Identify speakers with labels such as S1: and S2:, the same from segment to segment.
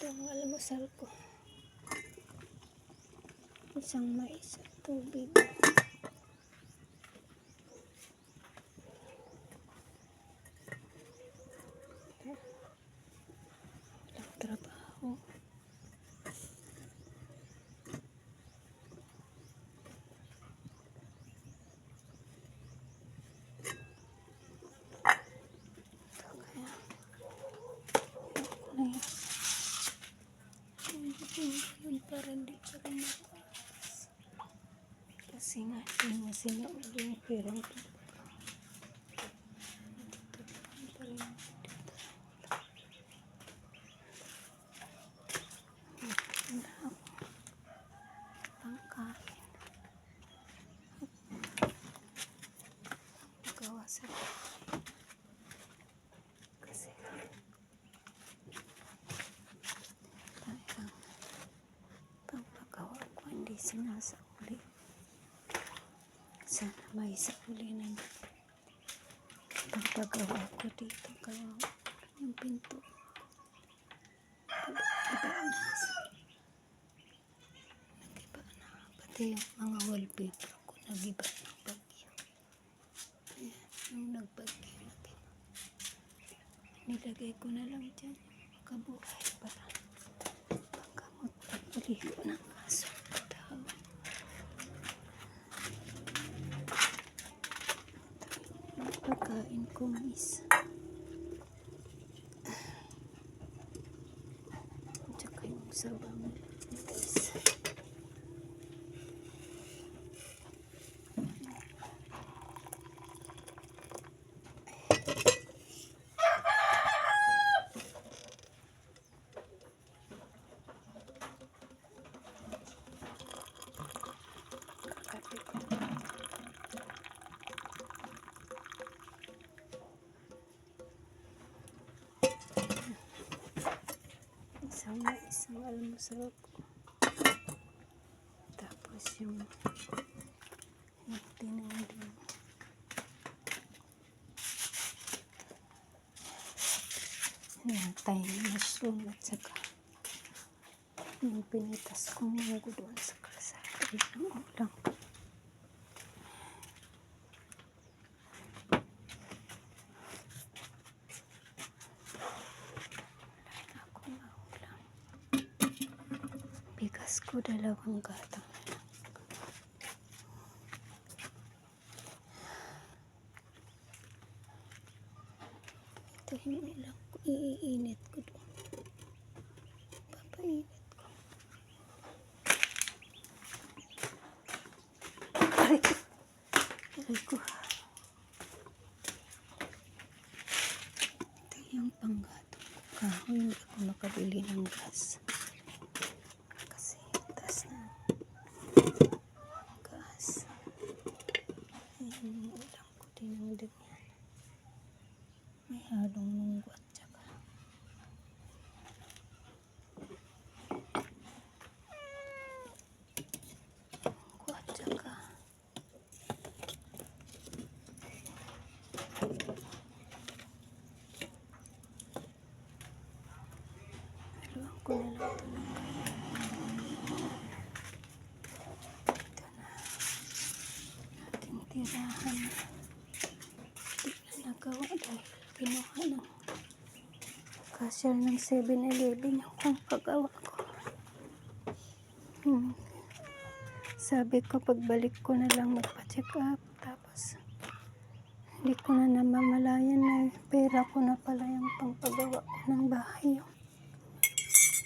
S1: Ito ang almusal ko. Isang mais at tubig. Walang trabaho. Yun para hindi pa rin makalas. Kasi nga, sinauli yung pirang ito. Natutulungan pa rin dito. Wala ako pangkain. Pagawa sa kasi pagpagawa ko hindi sinasauli. Sana may sauli na pagpagawa ko dito. Kaya yung pinto nagiba na. Pati yung mga wallpaper ko nagiba ng bagyo. Ayan, yung nagbagyo nagiba. Nilagay ko na lang dyan makabuhay para pagkamot pagpuliho ng aso. Pagkain ko mais. Tsaka yung sabang guys. Isang almusal ko. Tapos yung tinangin. Yung tiny mushroom at saka yung pinitas kong munggo doon sa kalsada. Yung ulang. Bigas ko 2 gatang. Ito yung ulang ko. Iinit ko doon. Papainit ko. Aray ko. Aray ko. Ito yung panggatong ko. Kahoy, hindi ako makabili ng gas. Yung ulang ko tinangdig yan. May halong munggo at saka munggo at saka haluan ko na lang ito ng tirahan na hindi na nagawa dahil pinuha ng cashier ng 7-Eleven yung kung pagawa ko. Sabi ko pagbalik ko na lang magpa-check up, tapos hindi ko na namamalayan na pera ko na pala yung pangpagawa ko ng bahay yung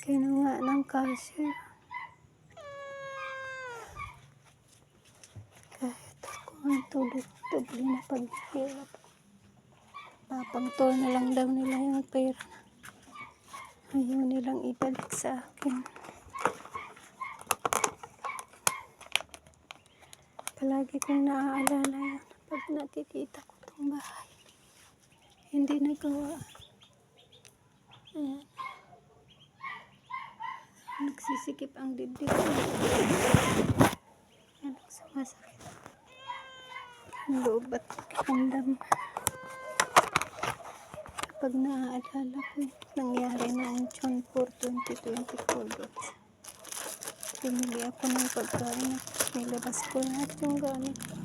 S1: kinuha ng cashier. Ang tuloy-tuloy na paghihirap. Papangtol na lang daw nila yung pera na ayaw nilang ibalik sa akin. Palagi kong naaalala yan pag nakikita ko itong bahay. Hindi nagawa. Ayan. Nagsisikip ang dibdib ko. Ayan, sumasakit. Loob at pakiramdam. pag naaalala ko yung nangyari noong June 4, 2024, guys. Pinili ako ng pagkain at nilabas ko lahat yung gamit ko.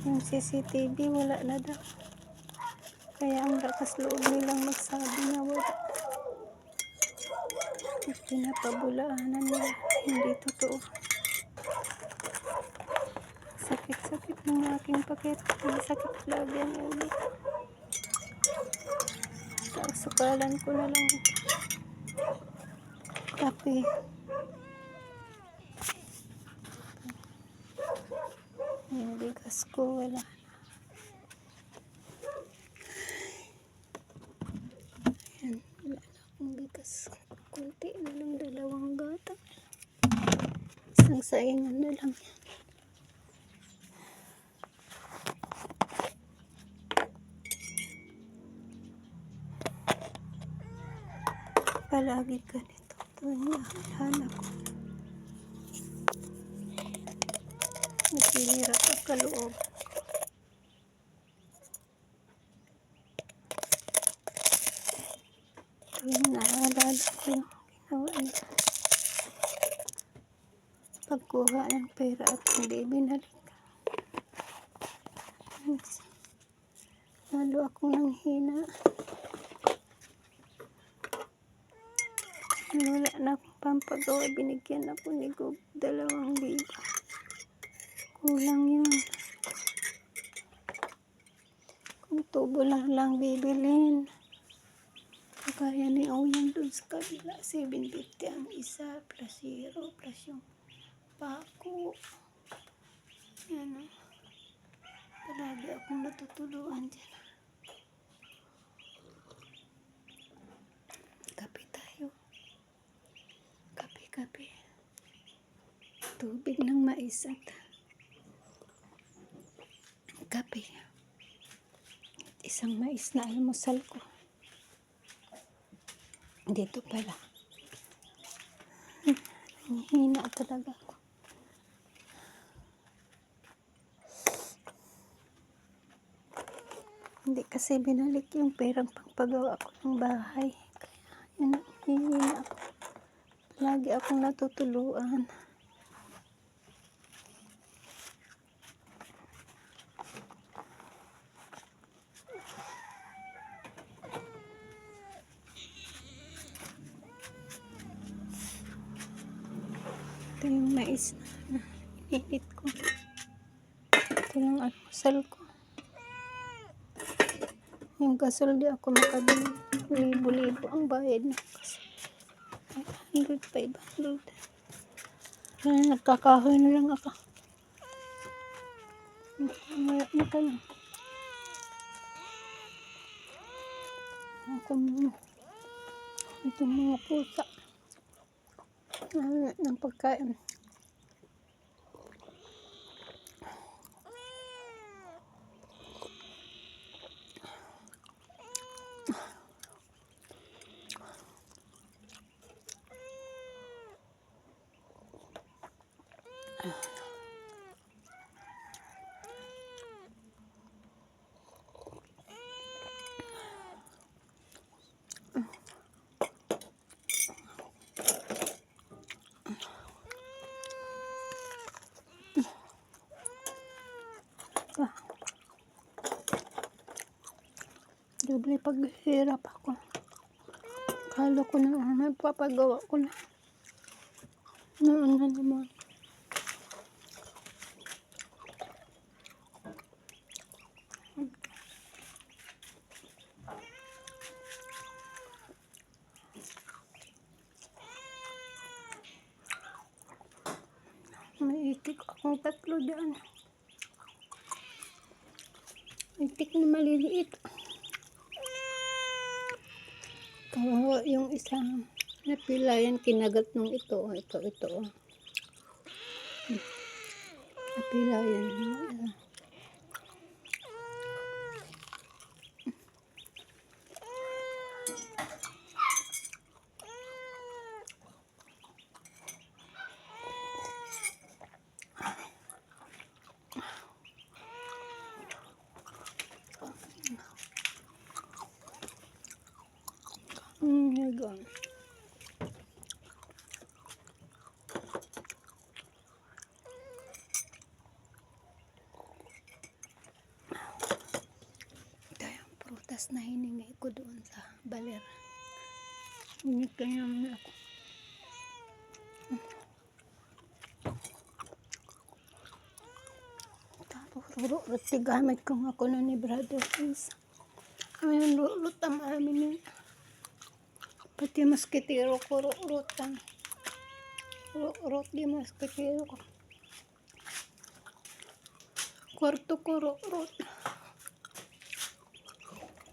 S1: Yung CCTV wala na daw. Kaya ang lakas loob nilang magsabi na wala. At pinapabulaanan nila. Hindi totoo. Sakit-sakit ng aking pakit. May sakit lagi ang ulo. Sukalan ko na lang ito. Kape. Yung bigas ko wala. Ayan, wala na akong bigas. Kunti na lang, 2 gata. Isang saingan na lang yan. Palagi ganito. Tuwing nahalala ko. Nasihirap ang kaloob. Tuwing nahalala ko yung ginawa nila. Pagkuha ng pera at hindi binalik. Lalo akong nanghina. Wala na akong pampagawa. Binigyan ako ni Gob 2,000. Kulang yun. Kung tubo lang bibilin. Kaya ni Oyan dun sa kabila. 750 ang isa. Plus 0. Plus yung pako. Yan o. Palagi akong natutuluan dyan. Kape tayo. Kape. Tubig ng mais at kape. Isang mais na almusal ko. Dito pala. Hina talaga ako. Hindi kasi binalik yung perang pagpagawa ko ng bahay. Kaya yun, hihina ako. Lagi akong natutuluan. Ito yung mais na init ko. Ito yung almusal ko. Yung gasol di ako makabili. Libo-libo ang bayad ng gasol. 500. Kaya nagkakahoy na lang ako. Maya na ka lang. Ako mo. Itong mga pusa. Ng pagkain. Doble paghihirap ako. Kala ko na may papagawa ko na. Noon na naman. May itik akong 3 dyan. Itik na maliliit. Kawawa yung isang napilayan kinagat nung ito. Ito. Napilayan yung isa. Saigon. Ito yung prutas na hiningi ko doon sa baler. Hinig kaya naman ako. Tapos rurot gamit ko nga ako ni Brother Chris. Ayun, rurot ang amin yun. Pati maskitero ko rurotan. Rurot di maskitero ko. Kwarto ko rurot.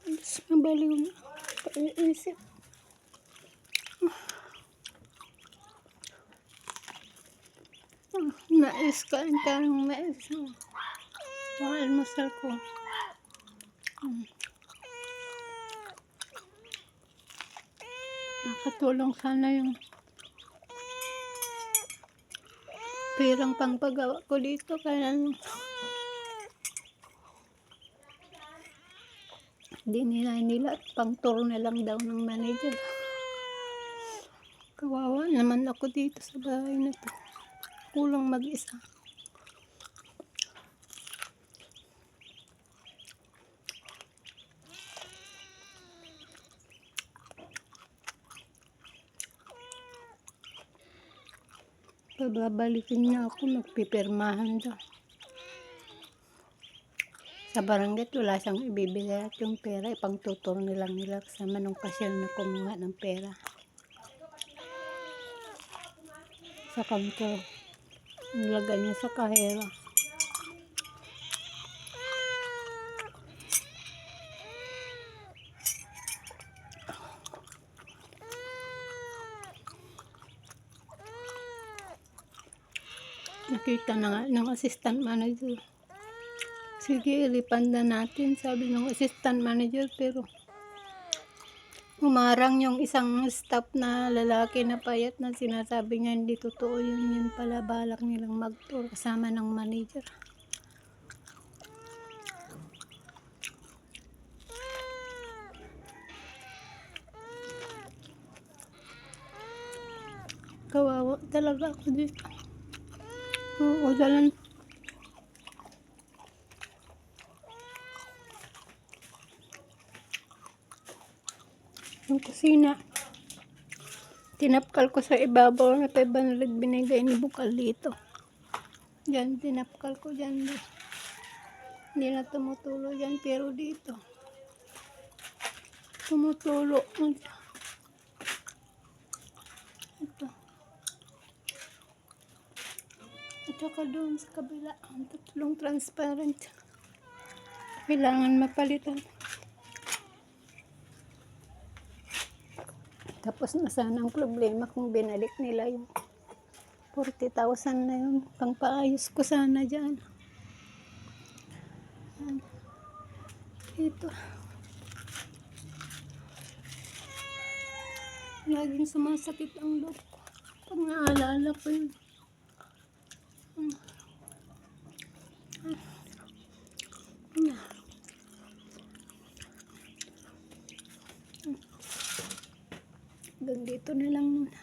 S1: Mas mabaliw na. Paiisip. Mais ka. Ang tarong mais. Ang almusal ko. Nakatulong sana yung perang pangpagawa ko dito. Kaya di nila pang tour na lang daw ng manager. Kawawa naman ako dito sa bahay na to. Kulang mag-isa. Pababalikin niya ako, magpipirmahan daw. Sa barangay, wala siyang ibibigay at yung pera, ipang tutor nilang nila kasama nung cashier na kumuha ng pera. Sa counter, nilagay niya sa kahera. Nakita na nga ng assistant manager. Sige, ilipan na natin, sabi ng assistant manager, pero umarang yung isang staff na lalaki na payat na sinasabi niya hindi totoo yun. Yun pala balak nilang mag-tour kasama ng manager. Kawawa talaga ako dito. Oo, dalan. Yung kusina, tinapkal ko sa ibabaw na 500 binigay ni Bukal dito. Diyan, tinapkal ko dyan. Hindi na tumutulo dyan, pero dito tumutulo. Ito. At saka doon sa kabila, ang tatlong transparent. Kailangan mapalitan. Tapos na sana ang problema kung binalik nila yung 40,000 na yun. Pangpaayos ko sana dyan. Ito. Laging sumasakit ang loob ko pag naalala ko yun. Hanggang dito na lang muna.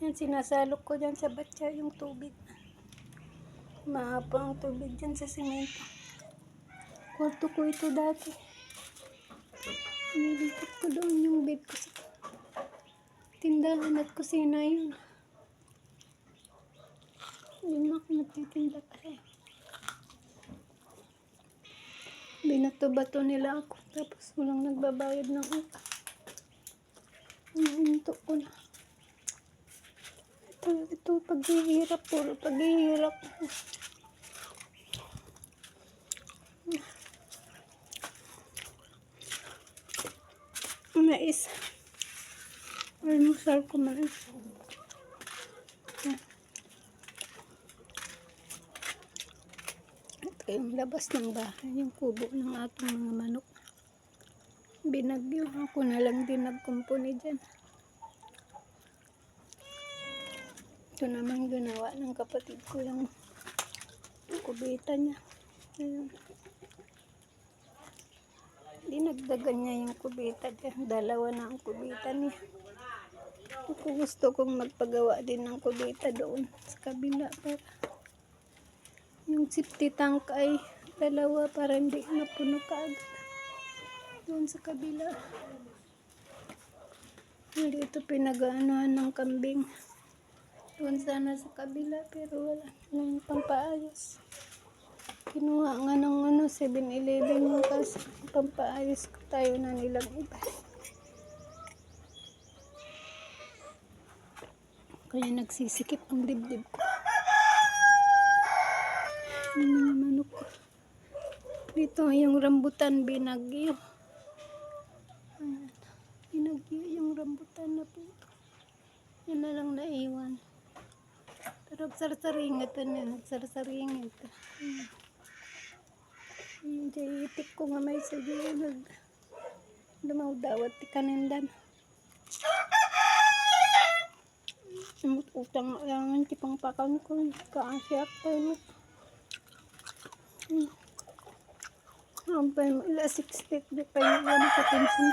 S1: Yan, sinasalok ko dyan sa batya yung tubig. Mahaba ang tubig dyan sa simento. Kwarto ko ito dati. Nilipat ko doon yung bed ko sa tindahan at kusina yun. Yun ako nagtitinda kasi. Binato-bato nila ako. Tapos walang nagbabayad ng utang. Hinto ko na. Ito paghihirap. Puro paghihirap. Mais. Almusal ko mais. Ito yung labas ng bahay. Yung kubo ng ating mga manok. Binagyo ako na lang din nagkumpuni dyan. Ito naman ginawa ng kapatid ko yung kubita niya. Ayun. dinagdagan niya yung kubita. Dalawa na ang kubita niya. Kung gusto kong magpagawa din ng kubita doon sa kabila para yung safety tank ay dalawa para hindi mapuno kaagad doon sa kabila. Hindi ito pinag-aanohan ng kambing doon sana sa kabila pero wala lang pampaayos. Kinuha nga ng 7-Eleven mo kasi pampaayos ko tayo na nilang iba. Kaya nagsisikip ang dibdib ko. Yung mga manok ko. Dito yung rambutan binagyo. Ayan. Binagyo yung rambutan na po. Yan na lang naiwan. Pero nagsasaringit na. Nagsasaringit. Yung itik ko nga may sadyo. Dumaw-dawat ti kanindan. Utang lang ti pangpakan ko. Kaasyak pa yun. Ampay mo ila 60. Di pa yun yan sa pension.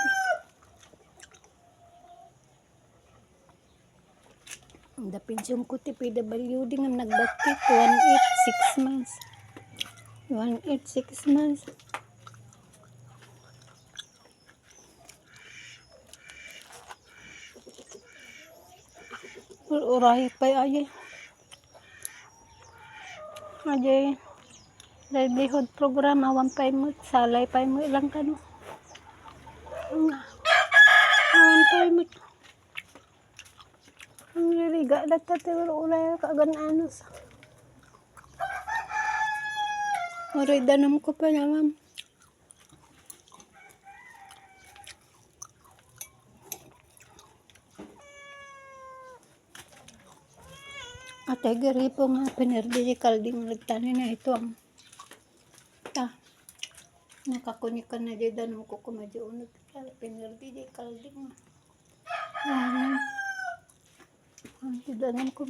S1: Ang da pension ko ti PWD nga nagbatik 186 months. 186 months. Uray pa ay. Ajay. Livelihood program awan pa mo salay pa mo ilang kano. Awan pa mo. Ang liga data ti uray kagan anos. Uray danam ko pa naman. At ay gari po nga pinerdi kalding nagtanin na ito ang nakakunikan na di danong ko kumadyo pinerdi kalding ang di danong ko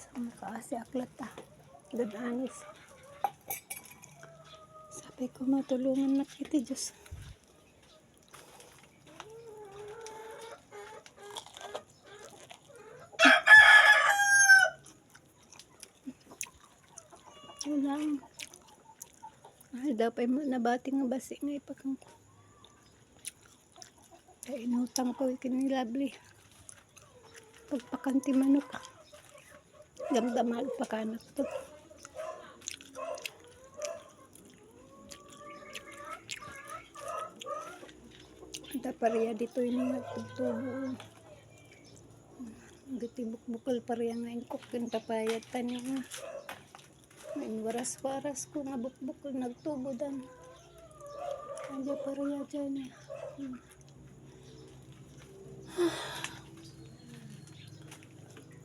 S1: sama kaasi aklat dadanis sabi ko matulungan na kita Diyos. Wala. Ay, dapat mo nabati nga basi nga ipakang ko. Kaya inutang ko ikinilabli. Pagpakanti manok. Damdamal pakanak to. Ita pariya dito yung nagtugtubo. Gitibuk-bukal pariya nga inkok yung papayatan niya. May waras-waras ko nga bukbukol nagtubo dan. Andiya pariya dyan.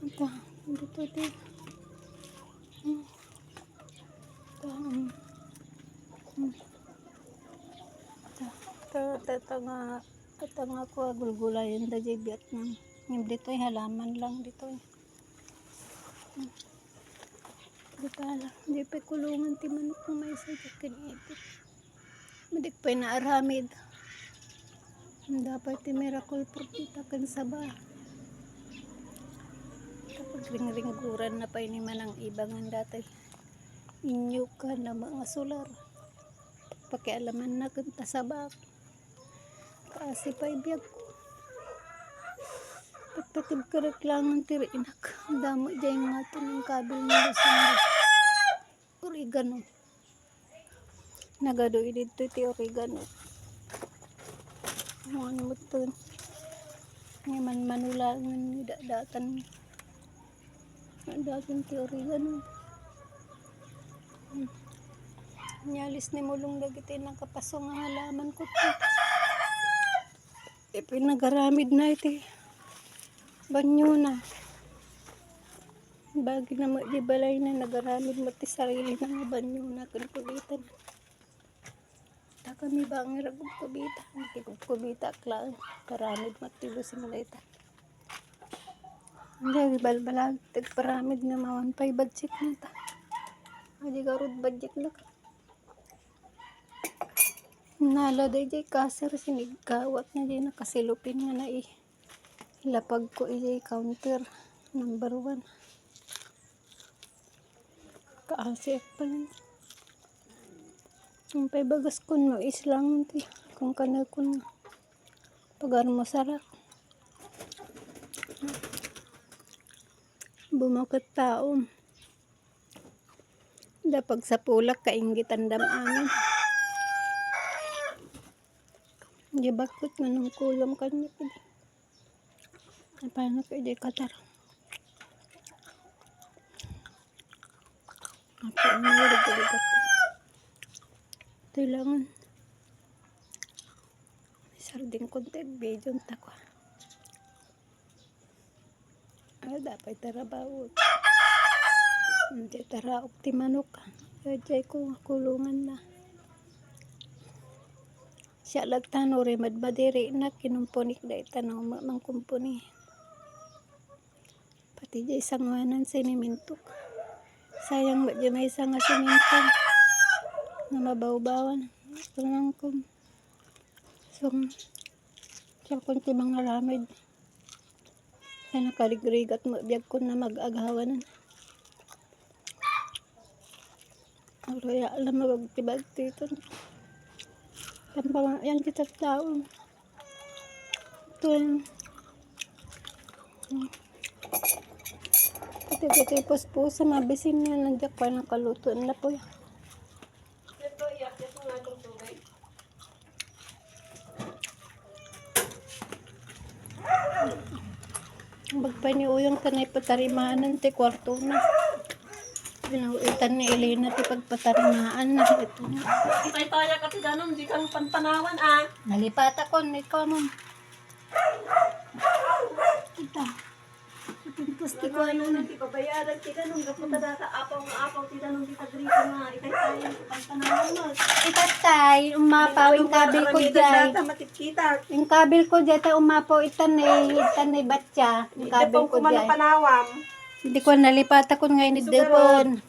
S1: Ito, dito din. Ito nga ko gulgulayan da di Vietnam. Yung dito ay halaman lang dito. Dito lang. Hindi pa kulungan ti manok na may sadyak kinipit. Madik pa inaaramid. Dapat ti miracle fruit dito kan saba. Kapag ring-ringguran na pa iniman ang ibangan dati. Inyo ka na mga solar. Pakialaman na kung tasabak. Kasi pa ibiyag ko. Pagpatib ka reklangan tiri inak. Damo dyan nga ito ng kabil nila sa oregano. Nagado dito iti oregano. Ano mo ito? Ngayon manulangan ni datan. Datan ti oregano. Nyalis ni mulong dagiti nakapasong ang halaman ko ito. Pinagaramid na iti. Banyo na. Bagi na di balay na nagaramid mo ti sarili na nga banyo na kulitan. Ta kami ba ang iragog kubita? Kubita klaan. Paramid matibusin mo ita. Hindi, balbalag. Tagparamid nga mawan pa'y budget na ta. Adi garud budget na. Nala day jay kasar sinigkawat na jay nakasilupin nga na lapag ko jay counter number 1. Kaasik pa lang. Ang bagas kun mo islang ti kung kana kun pagar mo sarak. Bumakot taom. Dapag sa pulak kaingitan dam amin. Gibakot man ng kulam kanya pwede. Ay paano pwede katar. Ako ang naligat ko. Kailangan. May sarding content video ko. Dapat tarabaw. Hindi tara optimanok. Kaya ko kulungan na. Siya lagtano rin madmadiri na kinumpunik da itanaw mang kumpuni. Pati dya isang wanan sinimintok. Sayang ba dya may isang siminto na mabaw-bawan. Ito lang kung siya kung tibang aramid. Siya nakaligrigat mo biyag ko na mag-agawanan. Kaya alam mo magtibag dito. Yan kita taon. Ito yan. Ito ipos-pos sa mabisin niya. Nandiyak pa nakaluto na po yan.
S2: Ito, ito nga itong tubig.
S1: Magpaniuyong tanay patarimanan ti kwarto na. Pinauitan ni Elena ti pagpatarimaan na ito na.
S2: Itay-taya ka ti ganon, di kang panpanawan ah.
S1: Nalipata ko, ikaw mo. Kita. Pintos ti ko ano na.
S2: Ti pabayaran ti ganon, kapunta data apaw nga apaw ti ganon, di tagrito nga. Itay-taya ti panpanawan mo.
S1: Itatay, umapaw yung kabil ko dyan. Yung kabil ko dyan, umapaw itanay batya. Yung kabil ko dyan.
S2: Panawam.
S1: Hindi ko nalipata ko ngayon idepon.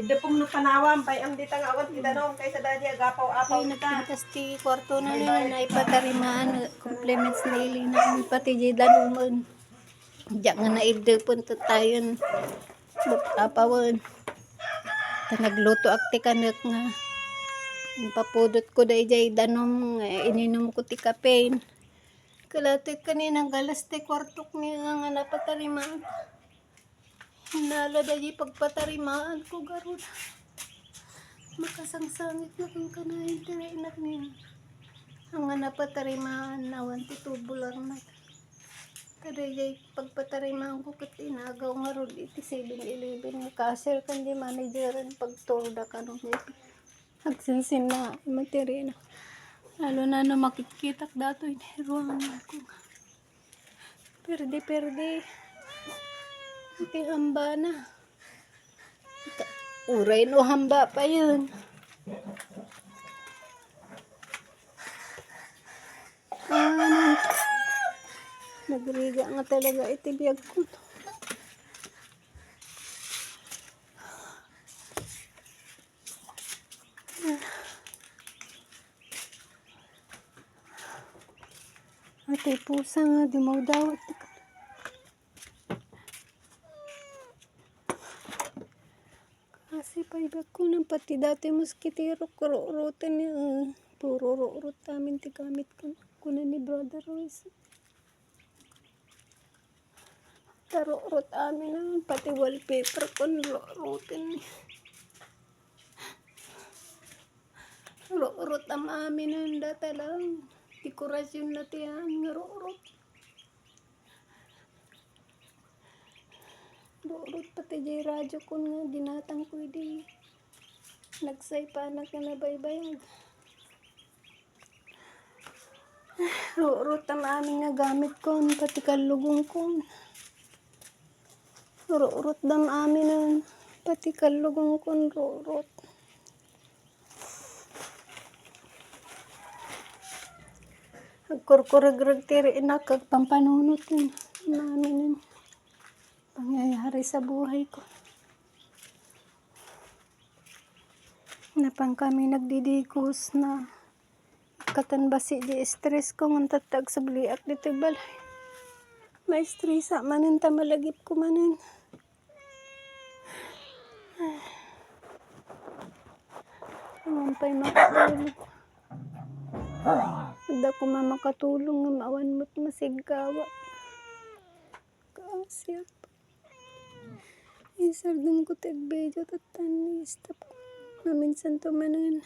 S2: Idepong no panawam, pay ang ditang awat ti ganon, kaysa dadi agapaw-apaw
S1: Ay,
S2: ta.
S1: nagpintas ti kwarto na nila na ipatarimaan. Compliments na Elena. Pati dyan danuman. Diyan nga na idepon to tayo. Apawan. Nagluto akti kanak nga. Papudot ko da ijay danom. Ininom ko ti kape. Kalatit kanina galas ti kwartok niya nga napatarimaan. Nala da ijay pagpatarimaan ko garod. Makasangsangit na kung kanahin tinainak niya. Ang nga napatarimaan nawan ti tubular na. Kada ijay pagpatarimaan ko kat inagaw nga rod iti 7-11 nga kasir kandi manageran pagtorda ka nung nagsinsin na materi na. Lalo na makikitak dato iniruangan ko. Perde. Iti hamba na. Uray no hamba pa yun. Nagriga nga talaga iti biyag ko. Ate pusa nga dumawdawat. Kasi paibag ko ng pati dati moskitero kuro-urutan niya. Puro ro-urot namin ti gamit ko. Kuna ni Brother Royce. Taro-urot amin naman. Pati wallpaper ko ro-urutin niya. Ro-urot am amin naman data lang. Dekorasyon na tiyan nga ro-urot. Ro-urot pati jay radyo ko nga dinatang ko di. Nagsay pa na ka na baybayag. Ro-urot am amin nga gamit ko. Pati kalugong ko. Ro-urot dam amin naman. Pati kalugong ko ro-urot. Agkurkurag-rag tiri inakag pampanunot yun. Namin yun. Pangyayari sa buhay ko. pang kami nagdidigos na katan basi di stress ko ngun tatag sa bliak dito balay. May stress manan ta malagip ko manan. Pay makatulong. Ada ko makatulong nga maawan mo't masigkawa. Kaasya pa. Isardang ko tagbedyo tatanis. Maminsan to manan.